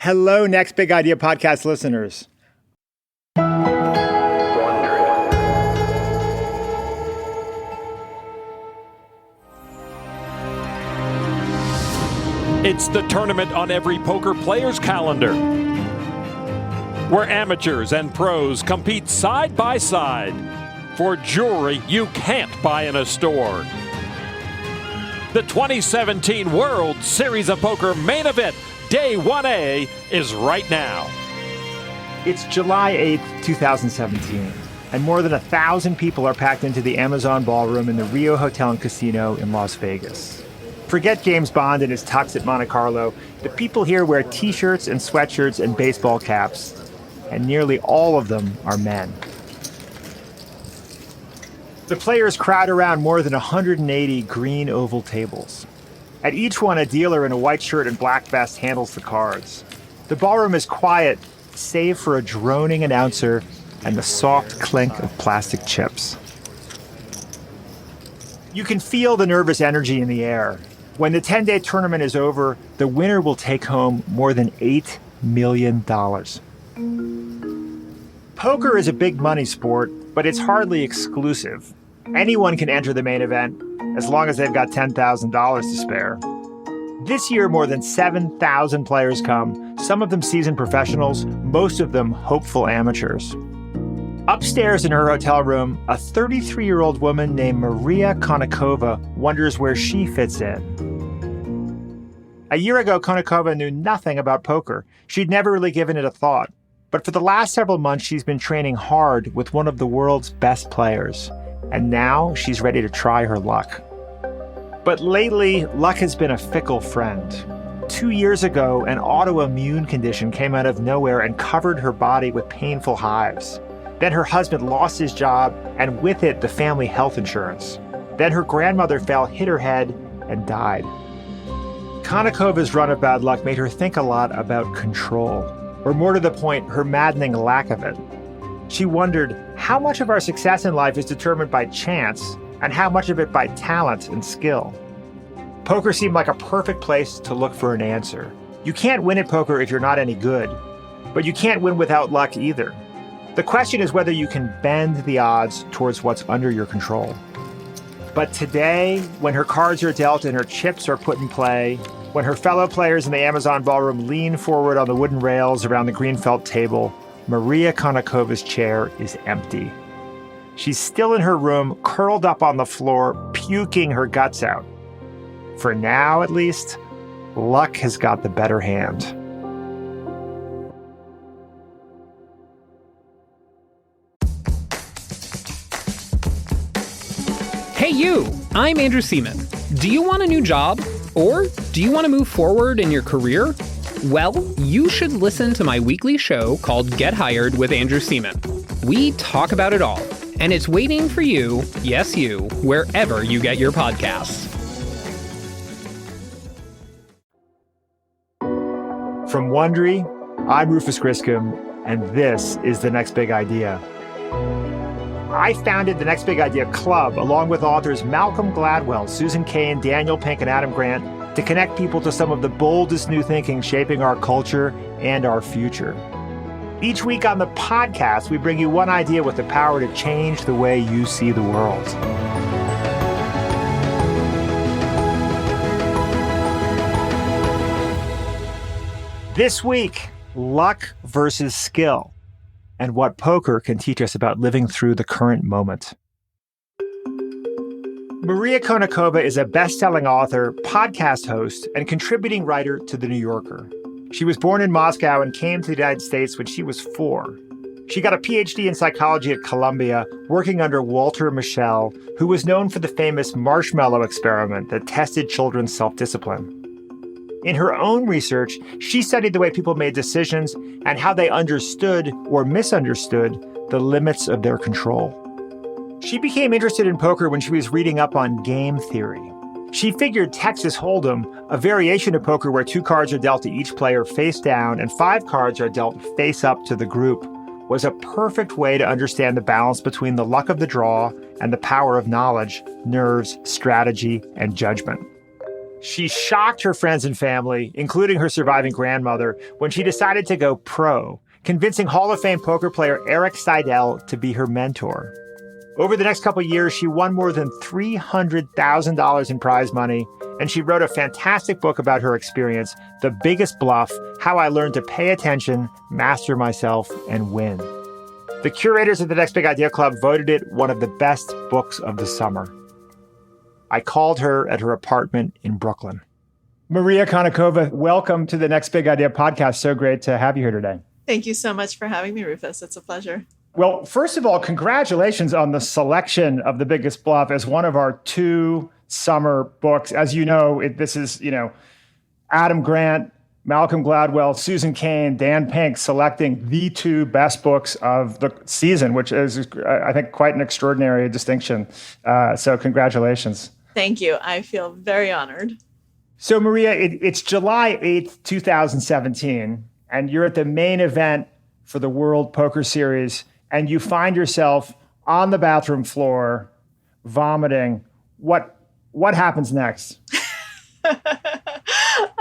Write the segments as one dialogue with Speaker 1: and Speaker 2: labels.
Speaker 1: Hello, Next Big Idea podcast listeners.
Speaker 2: It's the tournament on every poker player's calendar, where amateurs and pros compete side by side for jewelry you can't buy in a store. The 2017 World Series of Poker main event, Day 1A, is right now.
Speaker 1: It's July 8th, 2017, and more than 1,000 people are packed into the Amazon Ballroom in the Rio Hotel and Casino in Las Vegas. Forget James Bond and his tux at Monte Carlo. The people here wear t-shirts and sweatshirts and baseball caps, and nearly all of them are men. The players crowd around more than 180 green oval tables. At each one, a dealer in a white shirt and black vest handles the cards. The ballroom is quiet, save for a droning announcer and the soft clink of plastic chips. You can feel the nervous energy in the air. When the 10-day tournament is over, the winner will take home more than $8 million. Poker is a big money sport, but it's hardly exclusive. Anyone can enter the main event as long as they've got $10,000 to spare. This year, more than 7,000 players come, some of them seasoned professionals, most of them hopeful amateurs. Upstairs in her hotel room, a 33-year-old woman named Maria Konnikova wonders where she fits in. A year ago, Konnikova knew nothing about poker. She'd never really given it a thought. But for the last several months, she's been training hard with one of the world's best players. And now she's ready to try her luck. But lately, luck has been a fickle friend. 2 years ago, an autoimmune condition came out of nowhere and covered her body with painful hives. Then her husband lost his job, and with it, the family health insurance. Then her grandmother fell, hit her head, and died. Konnikova's run of bad luck made her think a lot about control, or more to the point, her maddening lack of it. She wondered how much of our success in life is determined by chance, and how much of it by talent and skill. Poker seemed like a perfect place to look for an answer. You can't win at poker if you're not any good, but you can't win without luck either. The question is whether you can bend the odds towards what's under your control. But today, when her cards are dealt and her chips are put in play, when her fellow players in the Amazon Ballroom lean forward on the wooden rails around the green felt table, Maria Konnikova's chair is empty. She's still in her room, curled up on the floor, puking her guts out. For now, at least, luck has got the better hand.
Speaker 3: Hey you, I'm Andrew Seaman. Do you want a new job? Or do you want to move forward in your career? Well, you should listen to my weekly show called Get Hired with Andrew Seaman. We talk about it all, and it's waiting for you, yes you, wherever you get your podcasts.
Speaker 1: From Wondery, I'm Rufus Griscom, and this is The Next Big Idea. I founded the Next Big Idea Club along with authors Malcolm Gladwell, Susan Cain, Daniel Pink, and Adam Grant to connect people to some of the boldest new thinking shaping our culture and our future. Each week on the podcast, we bring you one idea with the power to change the way you see the world. This week, luck versus skill, and what poker can teach us about living through the current moment. Maria Konnikova is a best-selling author, podcast host, and contributing writer to The New Yorker. She was born in Moscow and came to the United States when she was 4. She got a PhD in psychology at Columbia, working under Walter Mischel, who was known for the famous marshmallow experiment that tested children's self-discipline. In her own research, she studied the way people made decisions and how they understood or misunderstood the limits of their control. She became interested in poker when she was reading up on game theory. She figured Texas Hold'em, a variation of poker where 2 cards are dealt to each player face down and 5 cards are dealt face up to the group, was a perfect way to understand the balance between the luck of the draw and the power of knowledge, nerves, strategy, and judgment. She shocked her friends and family, including her surviving grandmother, when she decided to go pro, convincing Hall of Fame poker player Eric Seidel to be her mentor. Over the next couple of years, she won more than $300,000 in prize money, and she wrote a fantastic book about her experience, The Biggest Bluff: How I Learned to Pay Attention, Master Myself, and Win. The curators of the Next Big Idea Club voted it one of the best books of the summer. I called her at her apartment in Brooklyn. Maria Konnikova, welcome to the Next Big Idea podcast. So great to have you here today.
Speaker 4: Thank you so much for having me, Rufus. It's a pleasure.
Speaker 1: Well, first of all, congratulations on the selection of The Biggest Bluff as one of our 2 summer books. As you know, this is, Adam Grant, Malcolm Gladwell, Susan Cain, Dan Pink selecting the 2 best books of the season, which is, I think, quite an extraordinary distinction. So congratulations.
Speaker 4: Thank you. I feel very honored.
Speaker 1: So, Maria, it's July 8th, 2017, and you're at the main event for the World Poker Series, and you find yourself on the bathroom floor vomiting. What happens next?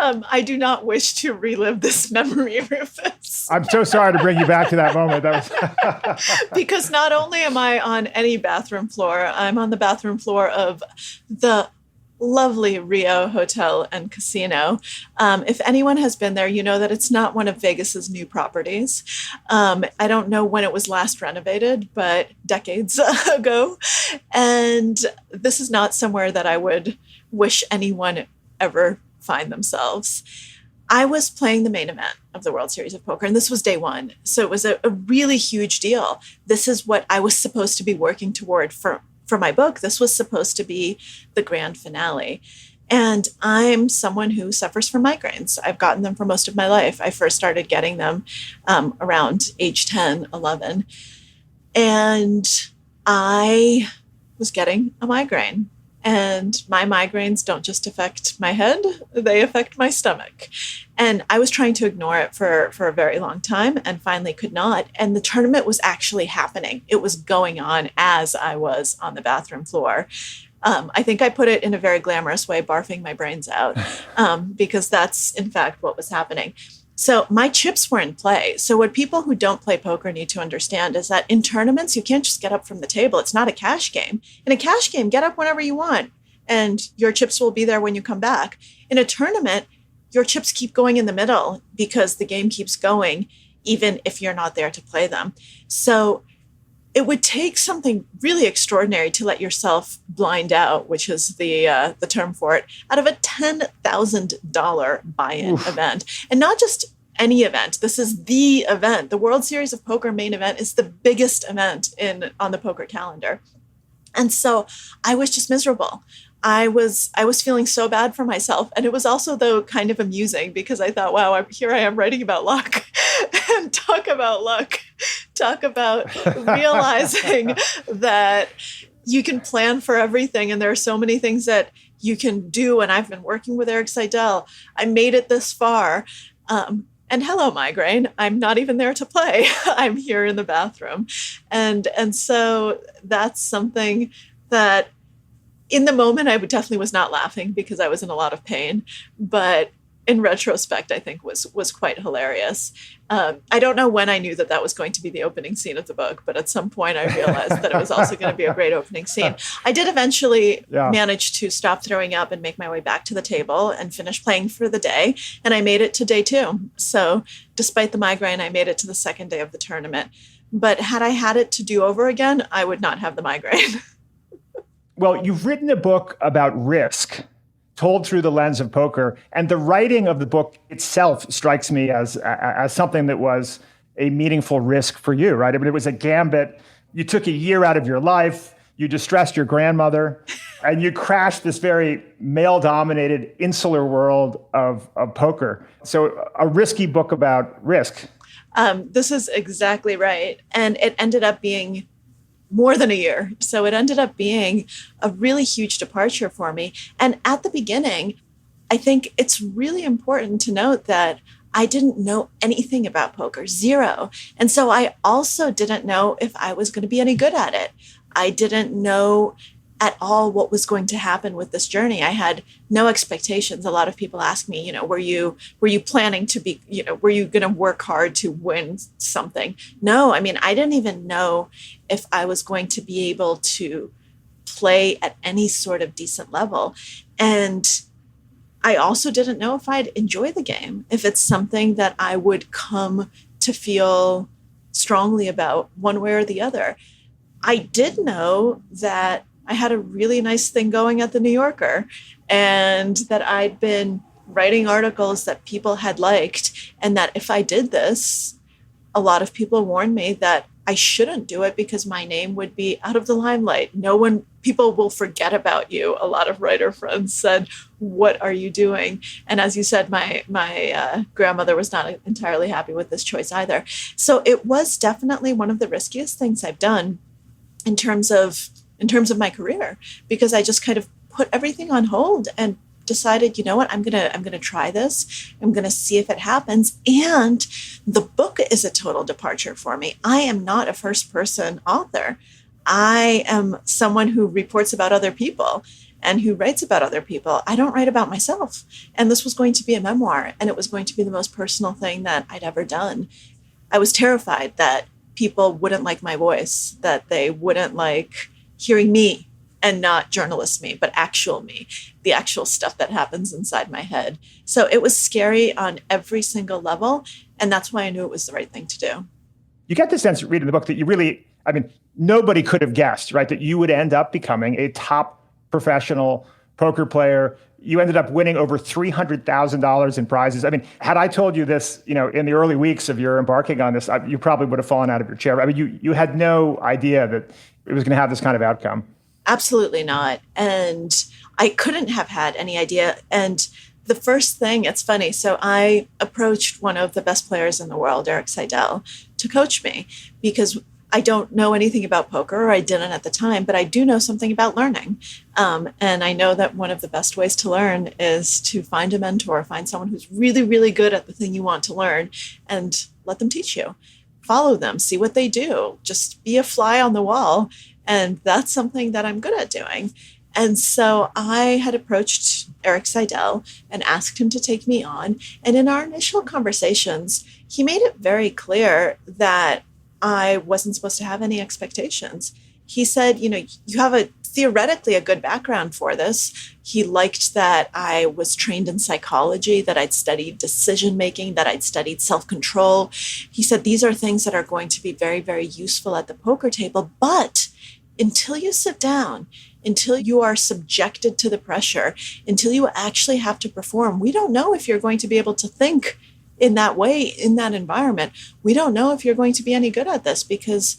Speaker 4: I do not wish to relive this memory, Rufus.
Speaker 1: I'm so sorry to bring you back to that moment.
Speaker 4: Because not only am I on any bathroom floor, I'm on the bathroom floor of the lovely Rio Hotel and Casino. If anyone has been there, you know that it's not one of Vegas's new properties. I don't know when it was last renovated, but decades ago. And this is not somewhere that I would wish anyone ever find themselves. I was playing the main event of the World Series of Poker, and this was day 1. So it was a really huge deal. This is what I was supposed to be working toward for my book. This was supposed to be the grand finale. And I'm someone who suffers from migraines. I've gotten them for most of my life. I first started getting them around age 10, 11. And I was getting a migraine. And my migraines don't just affect my head, they affect my stomach. And I was trying to ignore it for a very long time and finally could not. And the tournament was actually happening. It was going on as I was on the bathroom floor. I think I put it in a very glamorous way, barfing my brains out, because that's, in fact, what was happening. So my chips were in play. So what people who don't play poker need to understand is that in tournaments, you can't just get up from the table. It's not a cash game. In a cash game, get up whenever you want, and your chips will be there when you come back. In a tournament, your chips keep going in the middle because the game keeps going, even if you're not there to play them. So it would take something really extraordinary to let yourself blind out, which is the term for it, out of a $10,000 buy-in event. And not just any event. This is the event. The World Series of Poker main event is the biggest event on the poker calendar. And so I was just miserable. I was feeling so bad for myself. And it was also, though, kind of amusing because I thought, wow, here I am writing about luck. And talk about luck. Talk about realizing that you can plan for everything. And there are so many things that you can do. And I've been working with Eric Seidel. I made it this far. And hello, migraine. I'm not even there to play. I'm here in the bathroom. And so that's something that in the moment, I definitely was not laughing because I was in a lot of pain. But in retrospect, I think was quite hilarious. I don't know when I knew that was going to be the opening scene of the book, but at some point I realized that it was also going to be a great opening scene. I did eventually manage to stop throwing up and make my way back to the table and finish playing for the day. And I made it to day 2. So despite the migraine, I made it to the second day of the tournament. But had I had it to do over again, I would not have the migraine.
Speaker 1: Well, you've written a book about risk, told through the lens of poker, and the writing of the book itself strikes me as something that was a meaningful risk for you, right? I mean, it was a gambit. You took a year out of your life, you distressed your grandmother, and you crashed this very male-dominated, insular world of poker. So a risky book about risk.
Speaker 4: This is exactly right. And it ended up being more than a year. So it ended up being a really huge departure for me. And at the beginning, I think it's really important to note that I didn't know anything about poker, zero. And so I also didn't know if I was going to be any good at it. I didn't know at all what was going to happen with this journey. I had no expectations. A lot of people ask me, were you planning to be, were you going to work hard to win something? No, I mean, I didn't even know if I was going to be able to play at any sort of decent level. And I also didn't know if I'd enjoy the game, if it's something that I would come to feel strongly about one way or the other. I did know that I had a really nice thing going at the New Yorker, and that I'd been writing articles that people had liked, and that if I did this, a lot of people warned me that I shouldn't do it because my name would be out of the limelight. People will forget about you. A lot of writer friends said, "What are you doing?" And as you said, my grandmother was not entirely happy with this choice either. So it was definitely one of the riskiest things I've done in terms of my career, because I just kind of put everything on hold and decided, you know what, I'm gonna try this. I'm gonna see if it happens. And the book is a total departure for me. I am not a first person author. I am someone who reports about other people and who writes about other people. I don't write about myself. And this was going to be a memoir, and it was going to be the most personal thing that I'd ever done. I was terrified that people wouldn't like my voice, that they wouldn't like hearing me, and not journalist me, but actual me, the actual stuff that happens inside my head. So it was scary on every single level. And that's why I knew it was the right thing to do.
Speaker 1: You get the sense reading the book that you really, nobody could have guessed, right, that you would end up becoming a top professional poker player. You ended up winning over $300,000 in prizes. Had I told you this, in the early weeks of your embarking on this, you probably would have fallen out of your chair. You had no idea that it was going to have this kind of outcome.
Speaker 4: Absolutely not. And I couldn't have had any idea. And the first thing, it's funny. So I approached one of the best players in the world, Eric Seidel, to coach me, because I don't know anything about poker, or I didn't at the time, but I do know something about learning. And I know that one of the best ways to learn is to find a mentor, find someone who's really, really good at the thing you want to learn, and let them teach you. Follow them, see what they do, just be a fly on the wall. And that's something that I'm good at doing. And so I had approached Eric Seidel and asked him to take me on. And in our initial conversations, he made it very clear that I wasn't supposed to have any expectations. He said, you have theoretically a good background for this. He liked that I was trained in psychology, that I'd studied decision-making, that I'd studied self-control. He said, these are things that are going to be very, very useful at the poker table. But until you sit down, until you are subjected to the pressure, until you actually have to perform, we don't know if you're going to be able to think in that way, in that environment. We don't know if you're going to be any good at this, because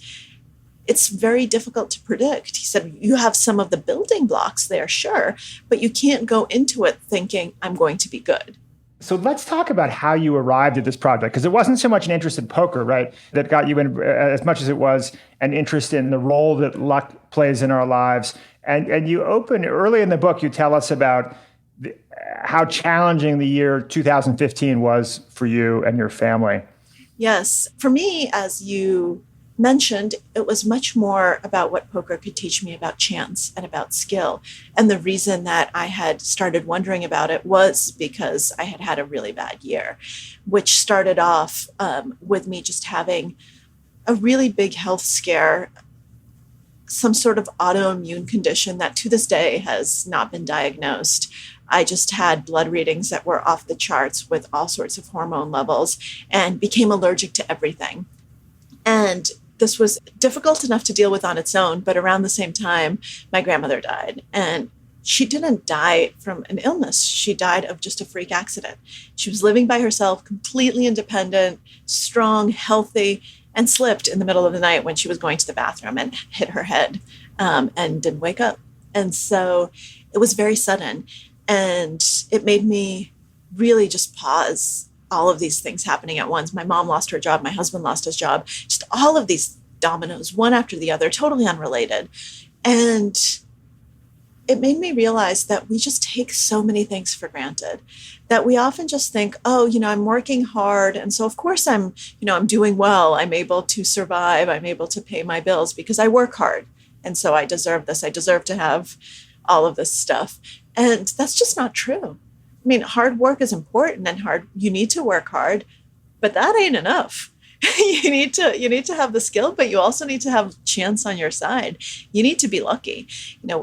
Speaker 4: it's very difficult to predict. He said, you have some of the building blocks there, sure, but you can't go into it thinking, I'm going to be good.
Speaker 1: So let's talk about how you arrived at this project, because it wasn't so much an interest in poker, right, that got you in as much as it was an interest in the role that luck plays in our lives. And you open early in the book, you tell us about how challenging the year 2015 was for you and your family.
Speaker 4: Yes. For me, as you mentioned, it was much more about what poker could teach me about chance and about skill. And the reason that I had started wondering about it was because I had had a really bad year, which started off with me just having a really big health scare, some sort of autoimmune condition that to this day has not been diagnosed. I just had blood readings that were off the charts with all sorts of hormone levels and became allergic to everything. And this was difficult enough to deal with on its own, but around the same time, my grandmother died. And she didn't die from an illness. She died of just a freak accident. She was living by herself, completely independent, strong, healthy, and slipped in the middle of the night when she was going to the bathroom and hit her head and didn't wake up. And so it was very sudden. And it made me really just pause all of these things happening at once. My mom lost her job. My husband lost his job. Just all of these dominoes, one after the other, totally unrelated. And it made me realize that we just take so many things for granted, that we often just think, oh, I'm working hard. And so of course I'm doing well. I'm able to survive. I'm able to pay my bills because I work hard. And so I deserve this. I deserve to have all of this stuff. And that's just not true. I mean, hard work is important and you need to work hard, but that ain't enough. You need to have the skill, but you also need to have chance on your side. You need to be lucky,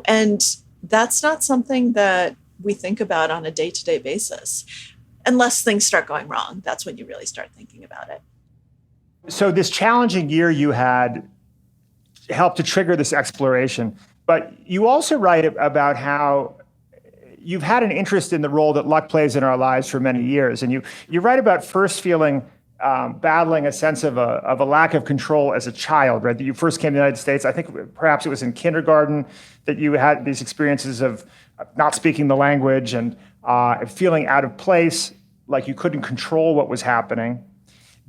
Speaker 4: and that's not something that we think about on a day-to-day basis. Unless things start going wrong, that's when you really start thinking about it.
Speaker 1: So this challenging year you had helped to trigger this exploration, but you also write about how you've had an interest in the role that luck plays in our lives for many years. And you write about first battling a sense of a lack of control as a child, right? That you first came to the United States. I think perhaps it was in kindergarten that you had these experiences of not speaking the language and feeling out of place, like you couldn't control what was happening.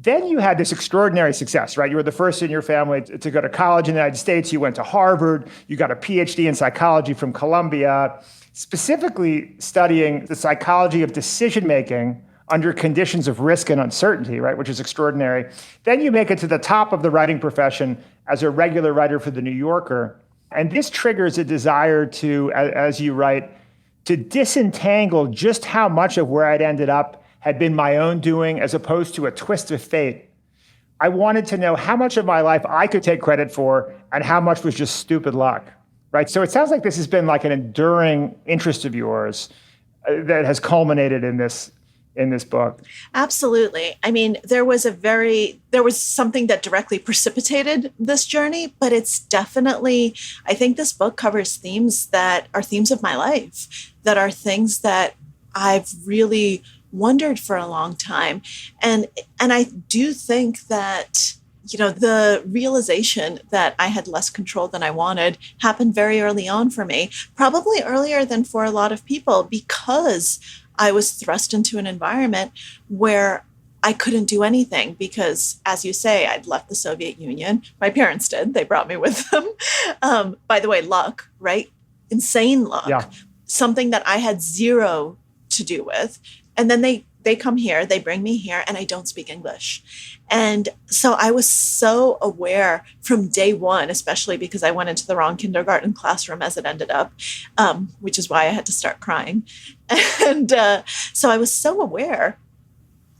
Speaker 1: Then you had this extraordinary success, right? You were the first in your family to go to college in the United States. You went to Harvard. You got a PhD in psychology from Columbia, specifically studying the psychology of decision-making under conditions of risk and uncertainty, right, which is extraordinary. Then you make it to the top of the writing profession as a regular writer for The New Yorker. And this triggers a desire to, as you write, to disentangle just how much of where I'd ended up had been my own doing as opposed to a twist of fate. I wanted to know how much of my life I could take credit for and how much was just stupid luck, right? So it sounds like this has been like an enduring interest of yours that has culminated in this book.
Speaker 4: Absolutely. I mean, there was something that directly precipitated this journey, but it's definitely, I think this book covers themes that are themes of my life, that are things that I've really wondered for a long time. And I do think that, the realization that I had less control than I wanted happened very early on for me, probably earlier than for a lot of people, because I was thrust into an environment where I couldn't do anything because, as you say, I'd left the Soviet Union. My parents did. They brought me with them. By the way, luck, right? Insane luck.
Speaker 1: Yeah.
Speaker 4: Something that I had zero to do with. And then they come here, they bring me here, and I don't speak English. And so I was so aware from day one, especially because I went into the wrong kindergarten classroom as it ended up, which is why I had to start crying. And so I was so aware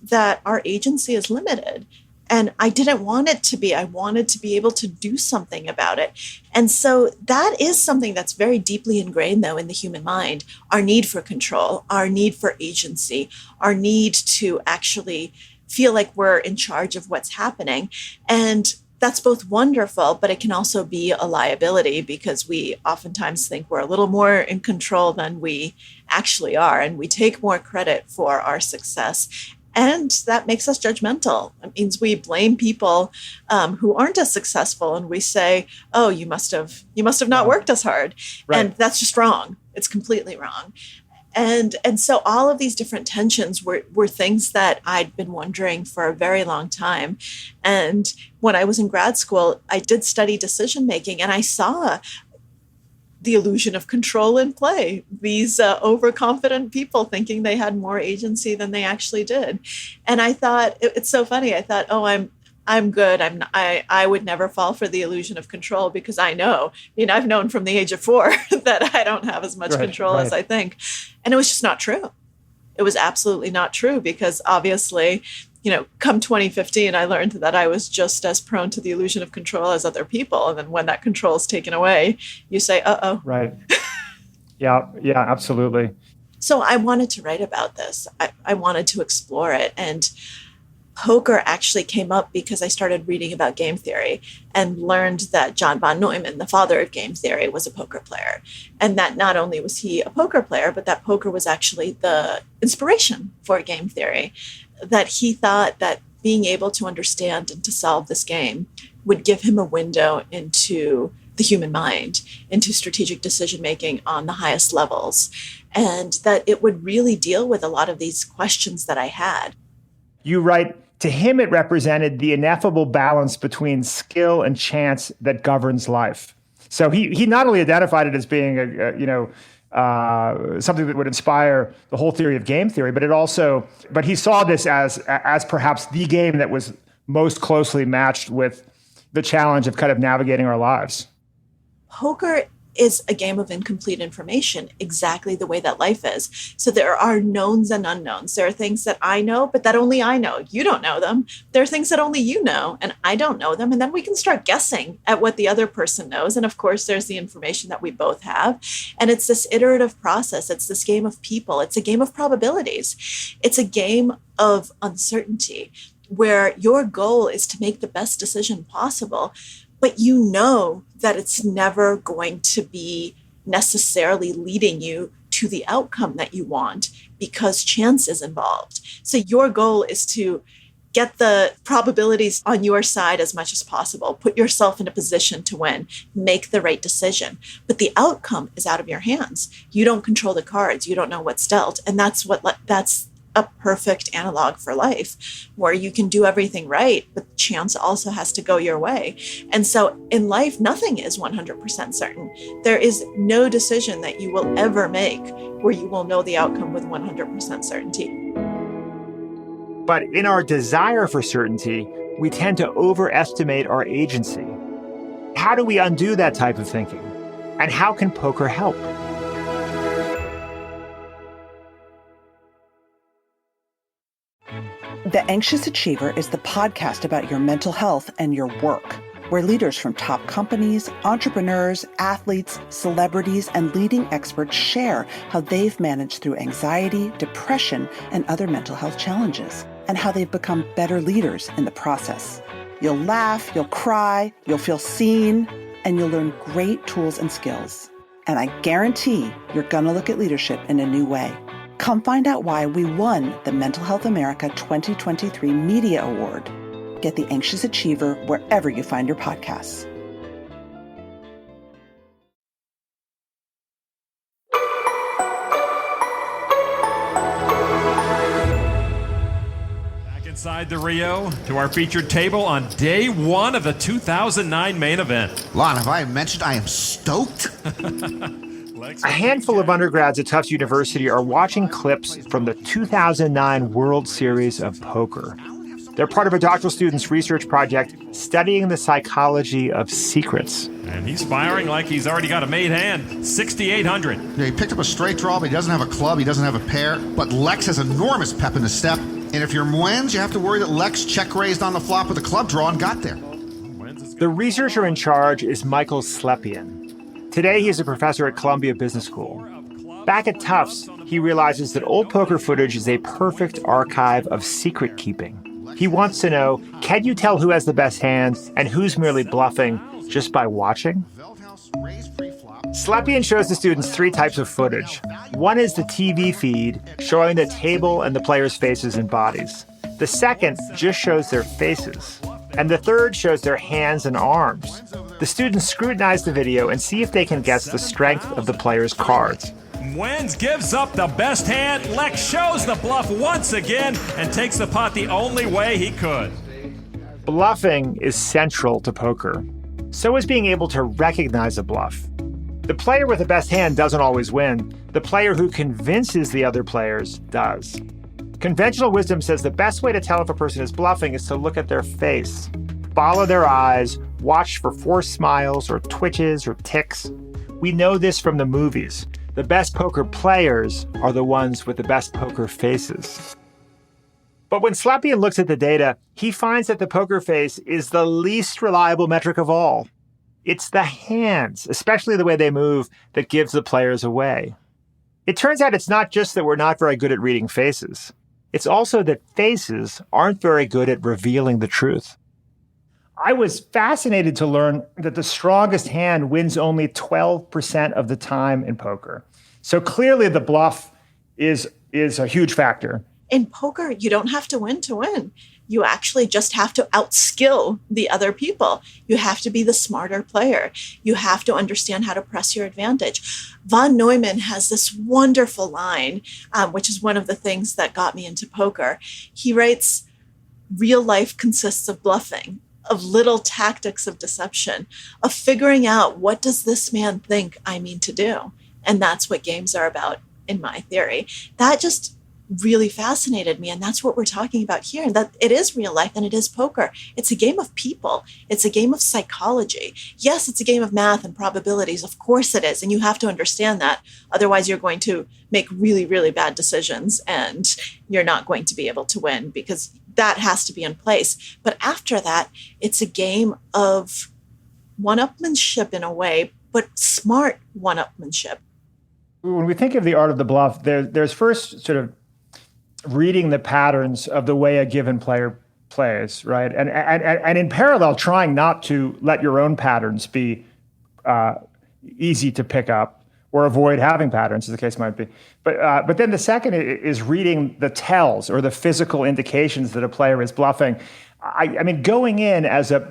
Speaker 4: that our agency is limited. And I didn't want it to be. I wanted to be able to do something about it. And so that is something that's very deeply ingrained, though, in the human mind. Our need for control, our need for agency, our need to actually feel like we're in charge of what's happening. And that's both wonderful, but it can also be a liability because we oftentimes think we're a little more in control than we actually are. And we take more credit for our success. And that makes us judgmental. It means we blame people who aren't as successful, and we say, "Oh, you must have not worked as hard,"
Speaker 1: right.
Speaker 4: And that's just wrong. It's completely wrong. And so all of these different tensions were things that I'd been wondering for a very long time. And when I was in grad school, I did study decision making, and I saw the illusion of control in play. These overconfident people thinking they had more agency than they actually did. And I thought, it's so funny. I thought, oh, I'm good. I would never fall for the illusion of control because I know, I've known from the age of 4 that I don't have as much control as I think. And it was just not true. It was absolutely not true because obviously, come 2015, I learned that I was just as prone to the illusion of control as other people. And then when that control is taken away, you say, uh-oh.
Speaker 1: Right. Yeah, absolutely.
Speaker 4: So I wanted to write about this. I wanted to explore it. And poker actually came up because I started reading about game theory and learned that John von Neumann, the father of game theory, was a poker player. And that not only was he a poker player, but that poker was actually the inspiration for game theory. That he thought that being able to understand and to solve this game would give him a window into the human mind, into strategic decision-making on the highest levels, and that it would really deal with a lot of these questions that I had.
Speaker 1: You write, to him it represented the ineffable balance between skill and chance that governs life. So he not only identified it as being something that would inspire the whole theory of game theory, but he saw this as perhaps the game that was most closely matched with the challenge of kind of navigating our lives.
Speaker 4: Poker is a game of incomplete information, exactly the way that life is. So there are knowns and unknowns. There are things that I know, but that only I know. You don't know them. There are things that only you know, and I don't know them. And then we can start guessing at what the other person knows. And of course, there's the information that we both have. And it's this iterative process. It's this game of people. It's a game of probabilities. It's a game of uncertainty where your goal is to make the best decision possible, but you know that it's never going to be necessarily leading you to the outcome that you want because chance is involved. So your goal is to get the probabilities on your side as much as possible, put yourself in a position to win, make the right decision. But the outcome is out of your hands. You don't control the cards. You don't know what's dealt. And that's a perfect analog for life, where you can do everything right, but chance also has to go your way. And so in life, nothing is 100% certain. There is no decision that you will ever make where you will know the outcome with 100% certainty.
Speaker 1: But in our desire for certainty, we tend to overestimate our agency. How do we undo that type of thinking? And how can poker help?
Speaker 5: The Anxious Achiever is the podcast about your mental health and your work, where leaders from top companies, entrepreneurs, athletes, celebrities, and leading experts share how they've managed through anxiety, depression, and other mental health challenges, and how they've become better leaders in the process. You'll laugh, you'll cry, you'll feel seen, and you'll learn great tools and skills. And I guarantee you're gonna look at leadership in a new way. Come find out why we won the Mental Health America 2023 Media Award. Get The Anxious Achiever wherever you find your podcasts.
Speaker 2: Back inside the Rio to our featured table on day one of the 2009 main event.
Speaker 6: Lon, have I mentioned I am stoked?
Speaker 1: A handful of undergrads at Tufts University are watching clips from the 2009 World Series of Poker. They're part of a doctoral student's research project studying the psychology of secrets.
Speaker 2: And he's firing like he's already got a made hand, 6,800.
Speaker 6: Yeah, he picked up a straight draw, but he doesn't have a club, he doesn't have a pair. But Lex has enormous pep in his step. And if you're Mwens, you have to worry that Lex check-raised on the flop with a club draw and got there.
Speaker 1: The researcher in charge is Michael Slepian. Today, he is a professor at Columbia Business School. Back at Tufts, he realizes that old poker footage is a perfect archive of secret keeping. He wants to know, can you tell who has the best hand and who's merely bluffing just by watching? Slepian shows the students three types of footage. One is the TV feed, showing the table and the players' faces and bodies. The second just shows their faces. And the third shows their hands and arms. The students scrutinize the video and see if they can guess the strength of the player's cards.
Speaker 2: Mwens gives up the best hand. Lex shows the bluff once again and takes the pot the only way he could.
Speaker 1: Bluffing is central to poker. So is being able to recognize a bluff. The player with the best hand doesn't always win. The player who convinces the other players does. Conventional wisdom says the best way to tell if a person is bluffing is to look at their face. Follow their eyes, watch for forced smiles or twitches or tics. We know this from the movies. The best poker players are the ones with the best poker faces. But when Slepian looks at the data, he finds that the poker face is the least reliable metric of all. It's the hands, especially the way they move, that gives the players away. It turns out it's not just that we're not very good at reading faces. It's also that faces aren't very good at revealing the truth. I was fascinated to learn that the strongest hand wins only 12% of the time in poker. So clearly the bluff is a huge factor.
Speaker 4: In poker, you don't have to win. You actually just have to outskill the other people. You have to be the smarter player. You have to understand how to press your advantage. Von Neumann has this wonderful line, which is one of the things that got me into poker. He writes, real life consists of bluffing, of little tactics of deception, of figuring out what does this man think I mean to do. And that's what games are about, in my theory. That just really fascinated me. And that's what we're talking about here. And that it is real life and it is poker. It's a game of people. It's a game of psychology. Yes, it's a game of math and probabilities. Of course it is. And you have to understand that. Otherwise, you're going to make really, really bad decisions and you're not going to be able to win because that has to be in place. But after that, it's a game of one-upmanship in a way, but smart one-upmanship.
Speaker 1: When we think of the art of the bluff, there's first sort of reading the patterns of the way a given player plays, right? And in parallel, trying not to let your own patterns be easy to pick up or avoid having patterns, as the case might be. But then the second is reading the tells or the physical indications that a player is bluffing. I mean, going in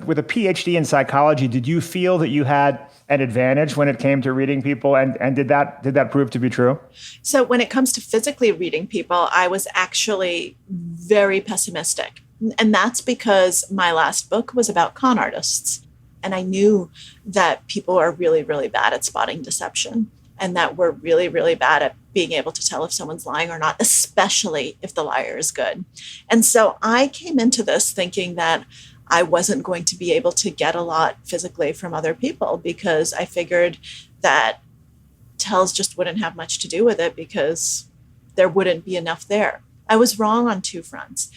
Speaker 1: with a PhD in psychology, did you feel that you had an advantage when it came to reading people, and did that prove to be true?
Speaker 4: So when it comes to physically reading people, I was actually very pessimistic. And that's because my last book was about con artists. And I knew that people are really, really bad at spotting deception and that we're really, really bad at being able to tell if someone's lying or not, especially if the liar is good. And so I came into this thinking that I wasn't going to be able to get a lot physically from other people because I figured that tells just wouldn't have much to do with it because there wouldn't be enough there. I was wrong on two fronts.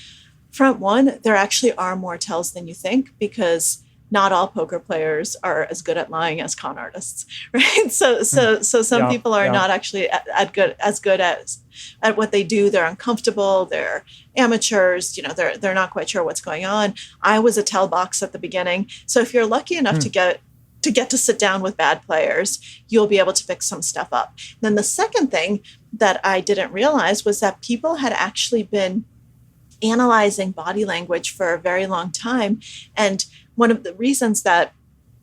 Speaker 4: Front one, there actually are more tells than you think because not all poker players are as good at lying as con artists, right? So some people are not actually as good at what they do. They're uncomfortable. They're amateurs. They're not quite sure what's going on. I was a tell box at the beginning. So if you're lucky enough to get to sit down with bad players, you'll be able to pick some stuff up. Then the second thing that I didn't realize was that people had actually been analyzing body language for a very long time. And one of the reasons that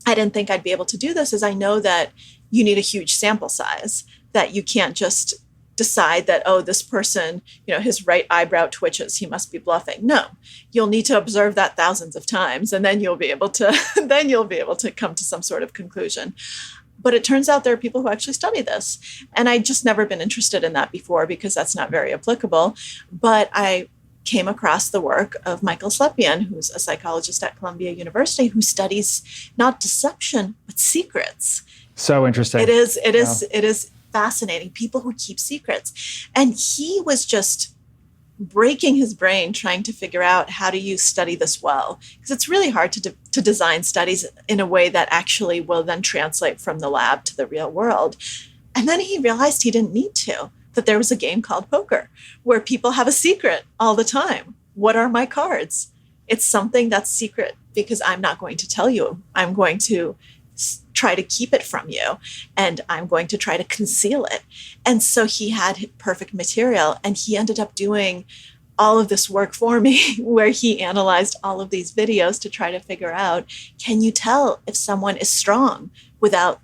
Speaker 4: I didn't think I'd be able to do this is I know that you need a huge sample size, that you can't just decide that, oh, this person, his right eyebrow twitches, he must be bluffing. No, you'll need to observe that thousands of times, and then you'll be able to come to some sort of conclusion. But it turns out there are people who actually study this. And I'd just never been interested in that before because that's not very applicable. But I came across the work of Michael Slepian, who's a psychologist at Columbia University, who studies not deception, but secrets.
Speaker 1: So interesting.
Speaker 4: It is fascinating. People who keep secrets. And he was just breaking his brain trying to figure out how do you study this well? Because it's really hard to design studies in a way that actually will then translate from the lab to the real world. And then he realized he didn't need to. That there was a game called poker where people have a secret all the time. What are my cards? It's something that's secret because I'm not going to tell you. I'm going to try to keep it from you and I'm going to try to conceal it. And so he had perfect material and he ended up doing all of this work for me where he analyzed all of these videos to try to figure out, can you tell if someone is strong without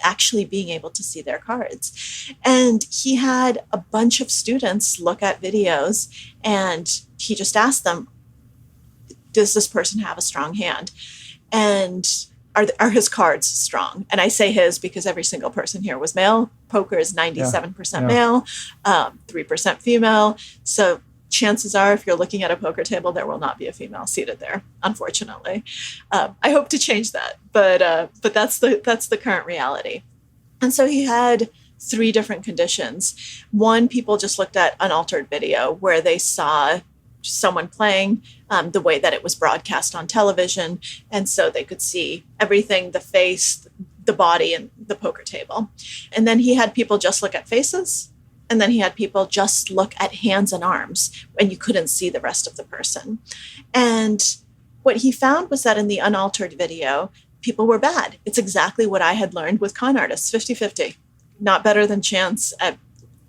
Speaker 4: actually being able to see their cards? And he had a bunch of students look at videos and he just asked them, does this person have a strong hand? And are his cards strong? And I say his because every single person here was male. Poker is 97% male, 3% female. So chances are, if you're looking at a poker table, there will not be a female seated there, unfortunately. I hope to change that, but that's the current reality. And so he had 3 different conditions. One, people just looked at unaltered video where they saw someone playing the way that it was broadcast on television, and so they could see everything: the face, the body, and the poker table. And then he had people just look at faces. And then he had people just look at hands and arms and you couldn't see the rest of the person. And what he found was that in the unaltered video, people were bad. It's exactly what I had learned with con artists, 50-50. Not better than chance at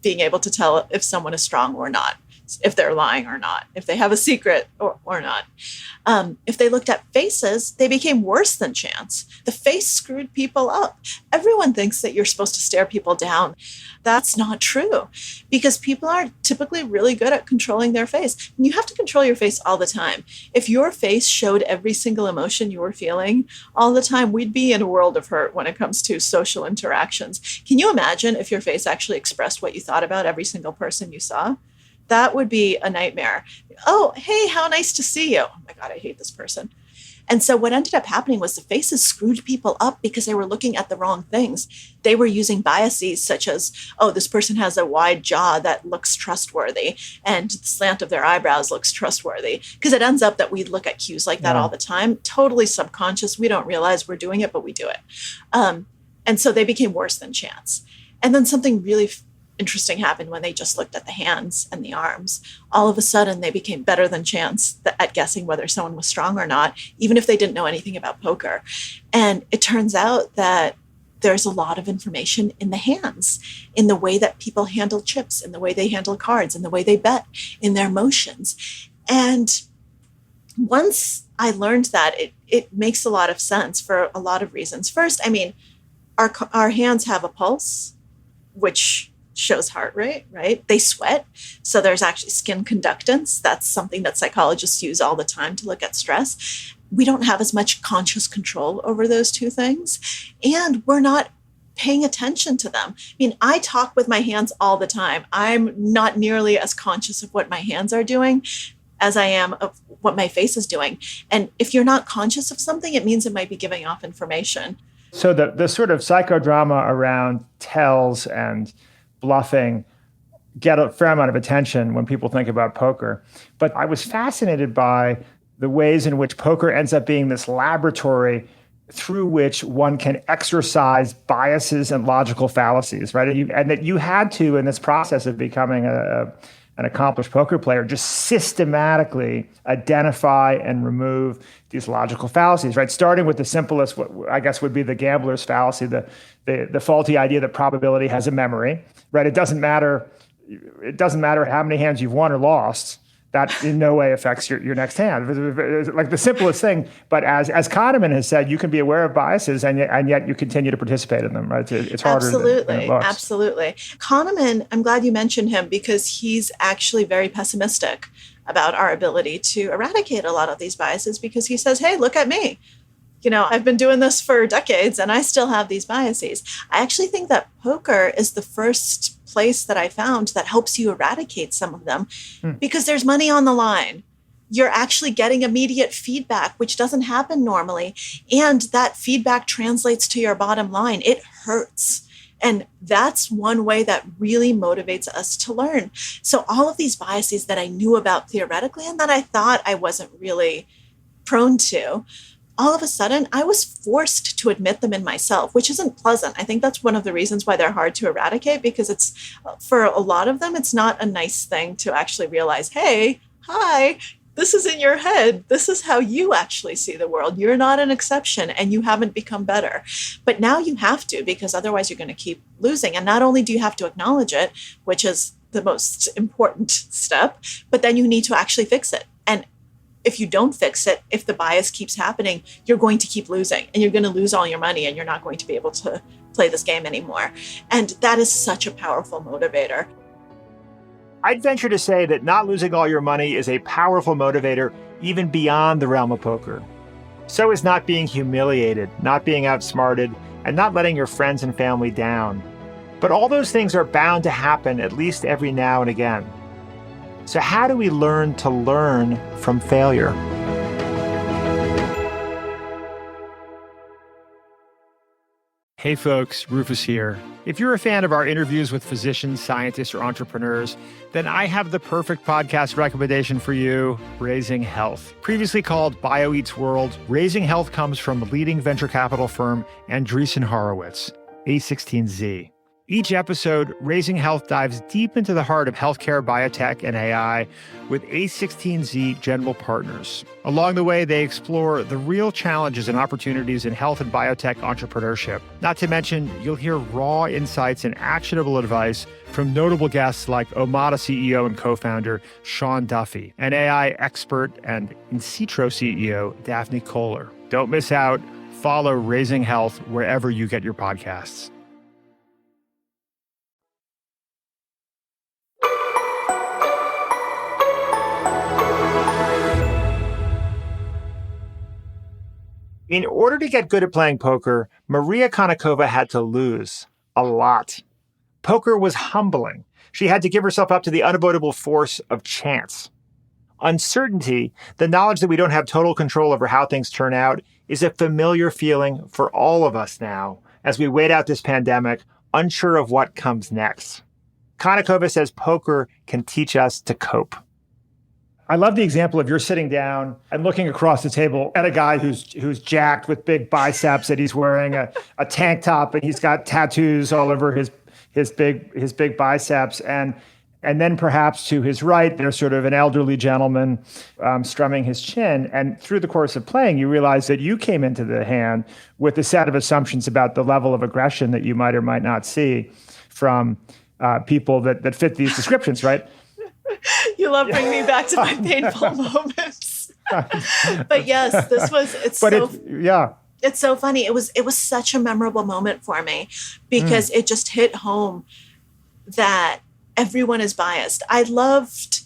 Speaker 4: being able to tell if someone is strong or not, if they're lying or not, if they have a secret or not. If they looked at faces, they became worse than chance. The face screwed people up. Everyone thinks that you're supposed to stare people down. That's not true because people are typically really good at controlling their face. And you have to control your face all the time. If your face showed every single emotion you were feeling all the time, we'd be in a world of hurt when it comes to social interactions. Can you imagine if your face actually expressed what you thought about every single person you saw? That would be a nightmare. Oh, hey, how nice to see you. Oh my God, I hate this person. And so what ended up happening was the faces screwed people up because they were looking at the wrong things. They were using biases such as, oh, this person has a wide jaw that looks trustworthy and the slant of their eyebrows looks trustworthy. Because it ends up that we look at cues like that all the time, totally subconscious. We don't realize we're doing it, but we do it. And so they became worse than chance. And then something really interesting happened when they just looked at the hands and the arms. All of a sudden, they became better than chance at guessing whether someone was strong or not, even if they didn't know anything about poker. And it turns out that there's a lot of information in the hands, in the way that people handle chips, in the way they handle cards, in the way they bet, in their motions. And once I learned that, it makes a lot of sense for a lot of reasons. First, I mean, our hands have a pulse, which shows heart rate, right? They sweat. So there's actually skin conductance. That's something that psychologists use all the time to look at stress. We don't have as much conscious control over those two things. And we're not paying attention to them. I mean, I talk with my hands all the time. I'm not nearly as conscious of what my hands are doing as I am of what my face is doing. And if you're not conscious of something, it means it might be giving off information.
Speaker 1: So the sort of psychodrama around tells and bluffing get a fair amount of attention when people think about poker. But I was fascinated by the ways in which poker ends up being this laboratory through which one can exercise biases and logical fallacies, right? And that you had to, in this process of becoming an accomplished poker player, just systematically identify and remove these logical fallacies, right? Starting with the simplest, what I guess would be the gambler's fallacy, the faulty idea that probability has a memory, right? It doesn't matter how many hands you've won or lost. That in no way affects your next hand. It's like the simplest thing, but as Kahneman has said, you can be aware of biases and yet you continue to participate in them, right? It's harder than it looks.
Speaker 4: Absolutely. Kahneman, I'm glad you mentioned him because he's actually very pessimistic about our ability to eradicate a lot of these biases because he says, hey, look at me. I've been doing this for decades and I still have these biases. I actually think that poker is the first place that I found that helps you eradicate some of them because there's money on the line. You're actually getting immediate feedback, which doesn't happen normally. And that feedback translates to your bottom line. It hurts. And that's one way that really motivates us to learn. So all of these biases that I knew about theoretically and that I thought I wasn't really prone to, all of a sudden, I was forced to admit them in myself, which isn't pleasant. I think that's one of the reasons why they're hard to eradicate, because it's, for a lot of them, it's not a nice thing to actually realize, hey, hi, this is in your head. This is how you actually see the world. You're not an exception and you haven't become better. But now you have to, because otherwise you're going to keep losing. And not only do you have to acknowledge it, which is the most important step, but then you need to actually fix it. And if you don't fix it, if the bias keeps happening, you're going to keep losing and you're going to lose all your money and you're not going to be able to play this game anymore. And that is such a powerful motivator.
Speaker 1: I'd venture to say that not losing all your money is a powerful motivator even beyond the realm of poker. So is not being humiliated, not being outsmarted, and not letting your friends and family down. But all those things are bound to happen at least every now and again. So how do we learn to learn from failure? Hey folks, Rufus here. If you're a fan of our interviews with physicians, scientists, or entrepreneurs, then I have the perfect podcast recommendation for you, Raising Health. Previously called BioEats World, Raising Health comes from leading venture capital firm Andreessen Horowitz, A16Z. Each episode, Raising Health dives deep into the heart of healthcare, biotech, and AI with A16Z General Partners. Along the way, they explore the real challenges and opportunities in health and biotech entrepreneurship. Not to mention, you'll hear raw insights and actionable advice from notable guests like Omada CEO and co-founder Sean Duffy, and AI expert and In-Sitro CEO Daphne Kohler. Don't miss out. Follow Raising Health wherever you get your podcasts. In order to get good at playing poker, Maria Konnikova had to lose a lot. Poker was humbling. She had to give herself up to the unavoidable force of chance. Uncertainty, the knowledge that we don't have total control over how things turn out, is a familiar feeling for all of us now as we wait out this pandemic, unsure of what comes next. Konnikova says poker can teach us to cope. I love the example of you're sitting down and looking across the table at a guy who's jacked with big biceps, and he's wearing a tank top, and he's got tattoos all over his big biceps, and then perhaps to his right there's sort of an elderly gentleman strumming his chin. And through the course of playing, you realize that you came into the hand with a set of assumptions about the level of aggression that you might or might not see from people that fit these descriptions, right?
Speaker 4: You love bringing me back to my painful moments. But yes, it's so funny. It was such a memorable moment for me because it just hit home that everyone is biased. I loved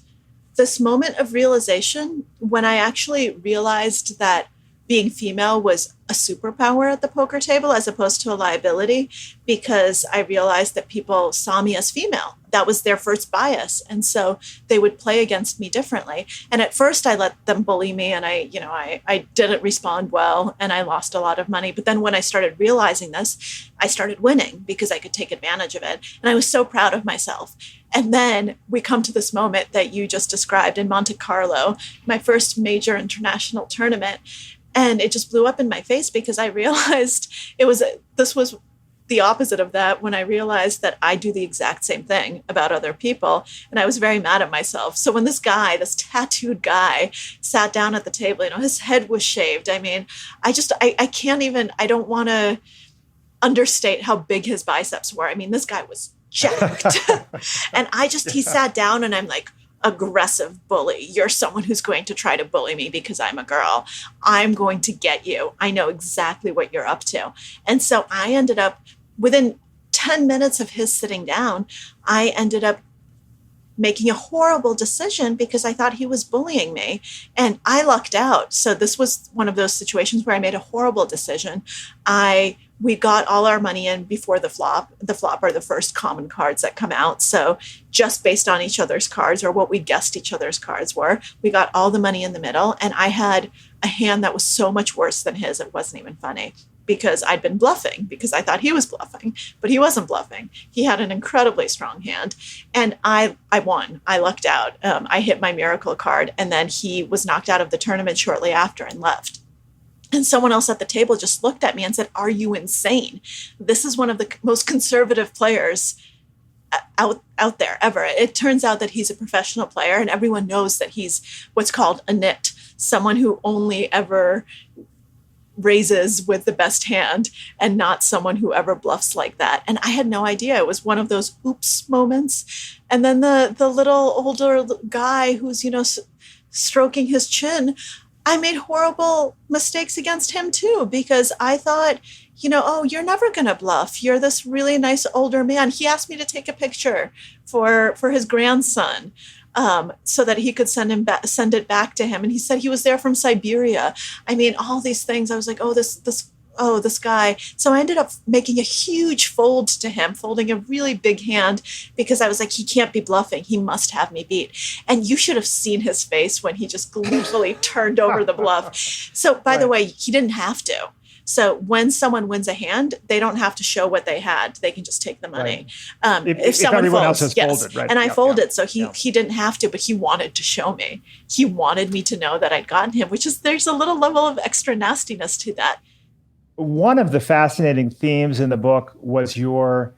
Speaker 4: this moment of realization when I actually realized that being female was a superpower at the poker table as opposed to a liability, because I realized that people saw me as female. That was their first bias. And so they would play against me differently. And at first I let them bully me, and I didn't respond well, and I lost a lot of money. But then when I started realizing this, I started winning because I could take advantage of it. And I was so proud of myself. And then we come to this moment that you just described in Monte Carlo, my first major international tournament. And it just blew up in my face because I realized this was the opposite of that, when I realized that I do the exact same thing about other people. And I was very mad at myself. So when this tattooed guy sat down at the table, his head was shaved. I mean, I don't want to understate how big his biceps were. I mean, this guy was jacked. And he sat down, and I'm like, aggressive bully. You're someone who's going to try to bully me because I'm a girl. I'm going to get you. I know exactly what you're up to. And so I ended up, within 10 minutes of his sitting down, I ended up making a horrible decision because I thought he was bullying me, and I lucked out. So this was one of those situations where I made a horrible decision. We got all our money in before the flop. The flop are the first common cards that come out. So just based on each other's cards, or what we guessed each other's cards were, we got all the money in the middle. And I had a hand that was so much worse than his, it wasn't even funny, because I'd been bluffing because I thought he was bluffing, but he wasn't bluffing. He had an incredibly strong hand, and I won. I lucked out. I hit my miracle card, and then he was knocked out of the tournament shortly after and left. And someone else at the table just looked at me and said, "Are you insane? This is one of the most conservative players out there ever." It turns out that he's a professional player, and everyone knows that he's what's called a nit, someone who only ever raises with the best hand, and not someone who ever bluffs like that. And I had no idea. It was one of those oops moments. And then the little older guy who's, stroking his chin, I made horrible mistakes against him too, because I thought, oh, you're never going to bluff. You're this really nice older man. He asked me to take a picture for his grandson, so that he could send it back to him. And he said he was there from Siberia. I mean, all these things. I was like, this guy. So I ended up making a huge fold to him, folding a really big hand, because I was like, he can't be bluffing. He must have me beat. And you should have seen his face when he just gleefully turned over the bluff. So by the way, he didn't have to. So when someone wins a hand, they don't have to show what they had. They can just take the money.
Speaker 1: Right.
Speaker 4: If someone
Speaker 1: everyone
Speaker 4: folds,
Speaker 1: else has
Speaker 4: yes.
Speaker 1: folded, right?
Speaker 4: And I folded, so he didn't have to, but he wanted to show me. He wanted me to know that I'd gotten him, there's a little level of extra nastiness to that.
Speaker 1: One of the fascinating themes in the book was your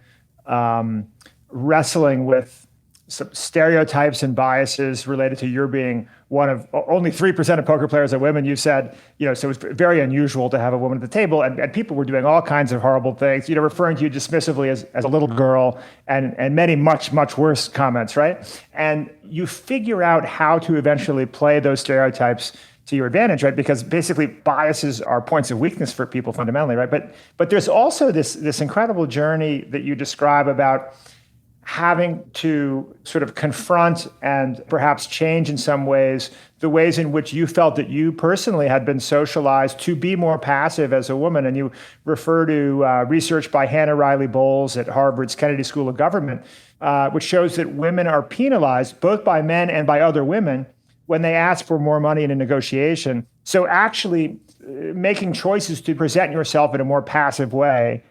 Speaker 1: wrestling with some stereotypes and biases related to your being one of only 3% of poker players are women. You said, so it's very unusual to have a woman at the table, and people were doing all kinds of horrible things, referring to you dismissively as a little girl, and many much, much worse comments, right? And you figure out how to eventually play those stereotypes to your advantage, right? Because basically biases are points of weakness for people fundamentally, right? But there's also this incredible journey that you describe about having to sort of confront and perhaps change in some ways the ways in which you felt that you personally had been socialized to be more passive as a woman. And you refer to research by Hannah Riley Bowles at Harvard's Kennedy School of Government, which shows that women are penalized both by men and by other women when they ask for more money in a negotiation. So actually making choices to present yourself in a more passive way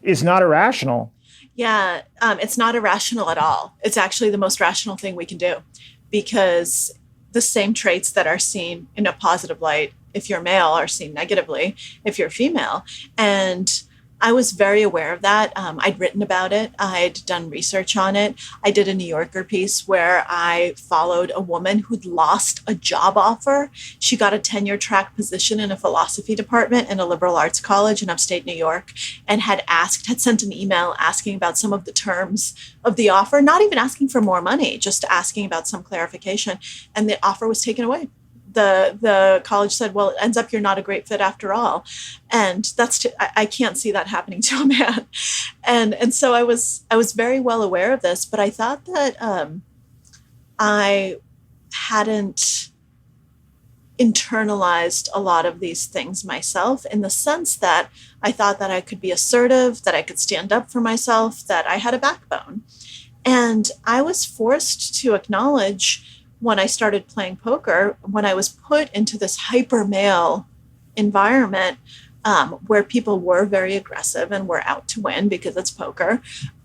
Speaker 1: is not irrational.
Speaker 4: Yeah, it's not irrational at all. It's actually the most rational thing we can do, because the same traits that are seen in a positive light if you're male are seen negatively if you're female. And I was very aware of that. I'd written about it. I'd done research on it. I did a New Yorker piece where I followed a woman who'd lost a job offer. She got a tenure track position in a philosophy department in a liberal arts college in upstate New York, and had sent an email asking about some of the terms of the offer, not even asking for more money, just asking about some clarification. And the offer was taken away. The college said, well, it ends up you're not a great fit after all. And I can't see that happening to a man. And so I was very well aware of this, but I thought that I hadn't internalized a lot of these things myself, in the sense that I thought that I could be assertive, that I could stand up for myself, that I had a backbone. And I was forced to acknowledge, when I started playing poker, when I was put into this hyper male environment where people were very aggressive and were out to win because it's poker,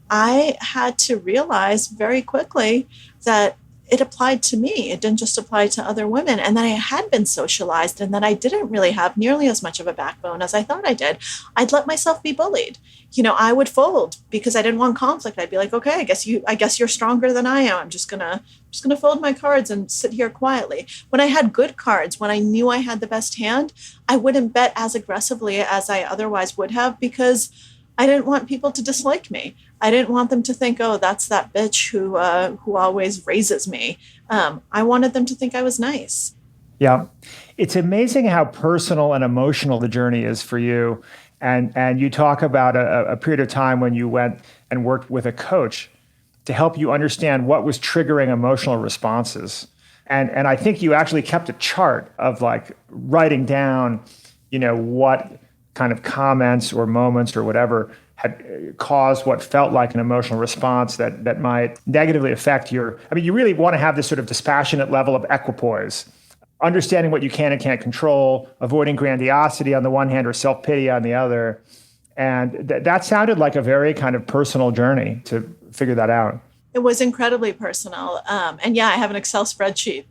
Speaker 4: I had to realize very quickly that it applied to me. It didn't just apply to other women. And that I had been socialized, and that I didn't really have nearly as much of a backbone as I thought I did. I'd let myself be bullied. I would fold because I didn't want conflict. I'd be like, okay, I guess you're stronger than I am. I'm just gonna fold my cards and sit here quietly. When I had good cards, when I knew I had the best hand, I wouldn't bet as aggressively as I otherwise would have, because I didn't want people to dislike me. I didn't want them to think, oh, that's that bitch who always raises me. I wanted them to think I was nice.
Speaker 1: Yeah. It's amazing how personal and emotional the journey is for you. And you talk about a period of time when you went and worked with a coach to help you understand what was triggering emotional responses. And I think you actually kept a chart of like writing down, what kind of comments or moments or whatever had caused what felt like an emotional response that might negatively affect you really want to have this sort of dispassionate level of equipoise, understanding what you can and can't control, avoiding grandiosity on the one hand or self-pity on the other. And that sounded like a very kind of personal journey to figure that out.
Speaker 4: It was incredibly personal. And yeah, I have an Excel spreadsheet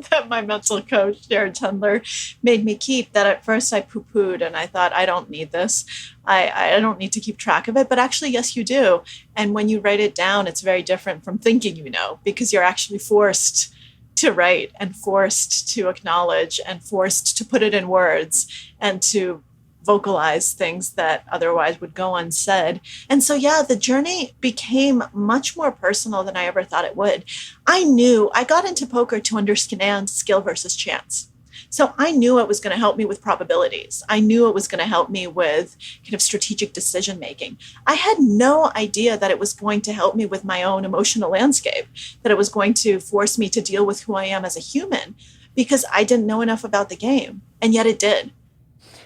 Speaker 4: that my mental coach, Jared Tendler, made me keep, that at first I poo-pooed and I thought, I don't need this. I don't need to keep track of it. But actually, yes, you do. And when you write it down, it's very different from thinking because you're actually forced to write and forced to acknowledge and forced to put it in words and to vocalize things that otherwise would go unsaid. And so, yeah, the journey became much more personal than I ever thought it would. I got into poker to understand skill versus chance. So I knew it was going to help me with probabilities. I knew it was going to help me with kind of strategic decision making. I had no idea that it was going to help me with my own emotional landscape, that it was going to force me to deal with who I am as a human, because I didn't know enough about the game. And yet it did.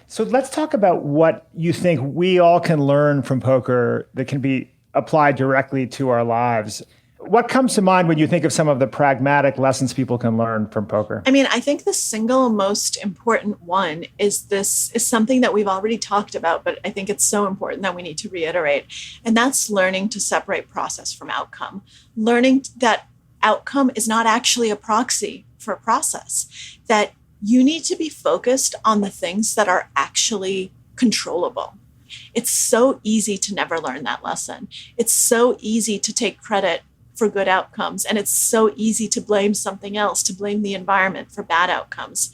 Speaker 1: So let's talk about what you think we all can learn from poker that can be applied directly to our lives. What comes to mind when you think of some of the pragmatic lessons people can learn from poker?
Speaker 4: I think the single most important one is something that we've already talked about, but I think it's so important that we need to reiterate. And that's learning to separate process from outcome. Learning that outcome is not actually a proxy for process, that you need to be focused on the things that are actually controllable. It's so easy to never learn that lesson. It's so easy to take credit for good outcomes. And it's so easy to blame something else, to blame the environment for bad outcomes.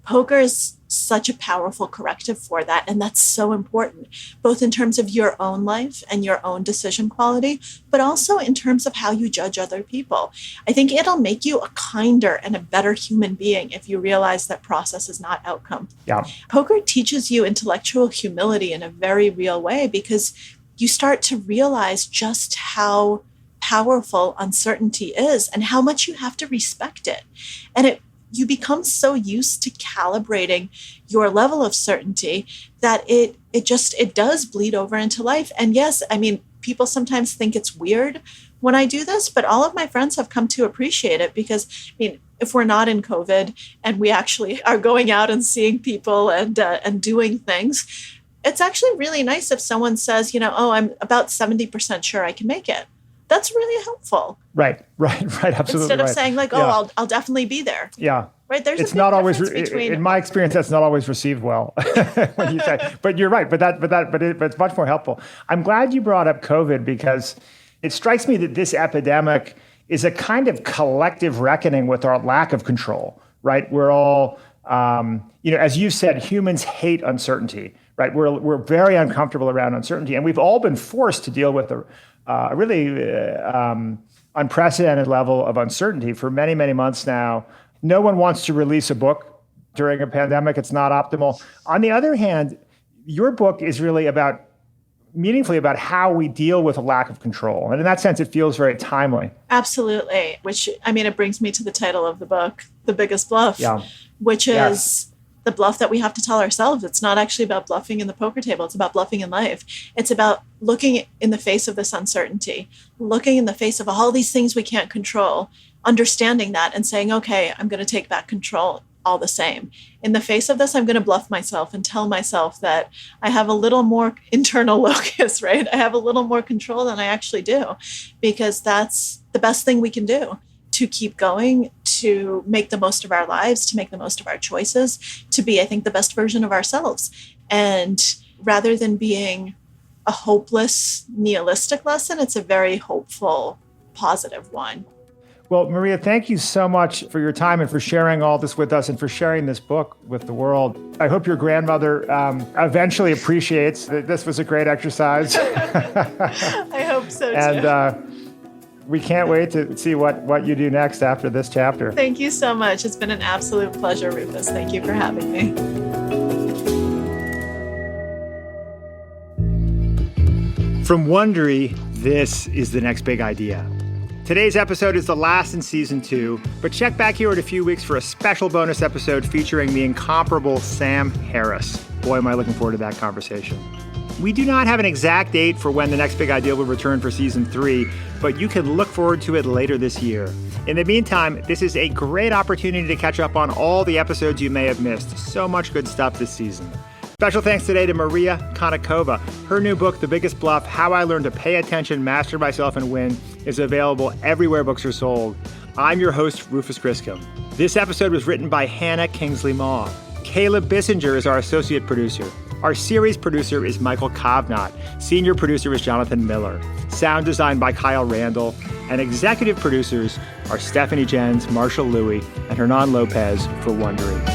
Speaker 4: Poker is such a powerful corrective for that. And that's so important, both in terms of your own life and your own decision quality, but also in terms of how you judge other people. I think it'll make you a kinder and a better human being if you realize that process is not outcome.
Speaker 1: Yeah.
Speaker 4: Poker teaches you intellectual humility in a very real way, because you start to realize just how powerful uncertainty is and how much you have to respect it. And you become so used to calibrating your level of certainty that it does bleed over into life. And yes, I mean, people sometimes think it's weird when I do this, but all of my friends have come to appreciate it because, I mean, if we're not in COVID and we actually are going out and seeing people and doing things, it's actually really nice if someone says, oh, I'm about 70% sure I can make it. That's really helpful.
Speaker 1: Right. Absolutely.
Speaker 4: Instead of saying like, I'll definitely be there.
Speaker 1: Yeah.
Speaker 4: Right. There's
Speaker 1: it's
Speaker 4: a big
Speaker 1: not always
Speaker 4: between...
Speaker 1: in my experience, that's not always received well when you say, but you're right. But it's much more helpful. I'm glad you brought up COVID because it strikes me that this epidemic is a kind of collective reckoning with our lack of control, right? We're all, as you said, humans hate uncertainty, right? We're very uncomfortable around uncertainty, and we've all been forced to deal with a really unprecedented level of uncertainty for many, many months now. No one wants to release a book during a pandemic. It's not optimal. On the other hand, your book is really meaningfully about how we deal with a lack of control. And in that sense, it feels very timely.
Speaker 4: Absolutely. Which, I mean, it brings me to the title of the book, The Biggest Bluff, which is the bluff that we have to tell ourselves. It's not actually about bluffing in the poker table. It's about bluffing in life. It's about looking in the face of this uncertainty, looking in the face of all these things we can't control, understanding that and saying, okay, I'm going to take back control all the same. In the face of this, I'm going to bluff myself and tell myself that I have a little more internal locus, right? I have a little more control than I actually do, because that's the best thing we can do to keep going, to make the most of our lives, to make the most of our choices, to be, I think, the best version of ourselves. And rather than being a hopeless, nihilistic lesson, it's a very hopeful, positive one.
Speaker 1: Well, Maria, thank you so much for your time and for sharing all this with us and for sharing this book with the world. I hope your grandmother eventually appreciates that this was a great exercise.
Speaker 4: I hope so, too.
Speaker 1: And we can't wait to see what you do next after this chapter.
Speaker 4: Thank you so much. It's been an absolute pleasure, Rufus. Thank you for having me.
Speaker 1: From Wondery, this is The Next Big Idea. Today's episode is the last in season 2, but check back here in a few weeks for a special bonus episode featuring the incomparable Sam Harris. Boy, am I looking forward to that conversation. We do not have an exact date for when The Next Big Idea will return for season 3, but you can look forward to it later this year. In the meantime, this is a great opportunity to catch up on all the episodes you may have missed. So much good stuff this season. Special thanks today to Maria Konnikova. Her new book, The Biggest Bluff, How I Learned to Pay Attention, Master Myself, and Win, is available everywhere books are sold. I'm your host, Rufus Griscom. This episode was written by Hannah Kingsley Maw. Caleb Bissinger is our associate producer. Our series producer is Michael Kovnat. Senior producer is Jonathan Miller. Sound design by Kyle Randall. And executive producers are Stephanie Jens, Marshall Louie, and Hernan Lopez for Wondery.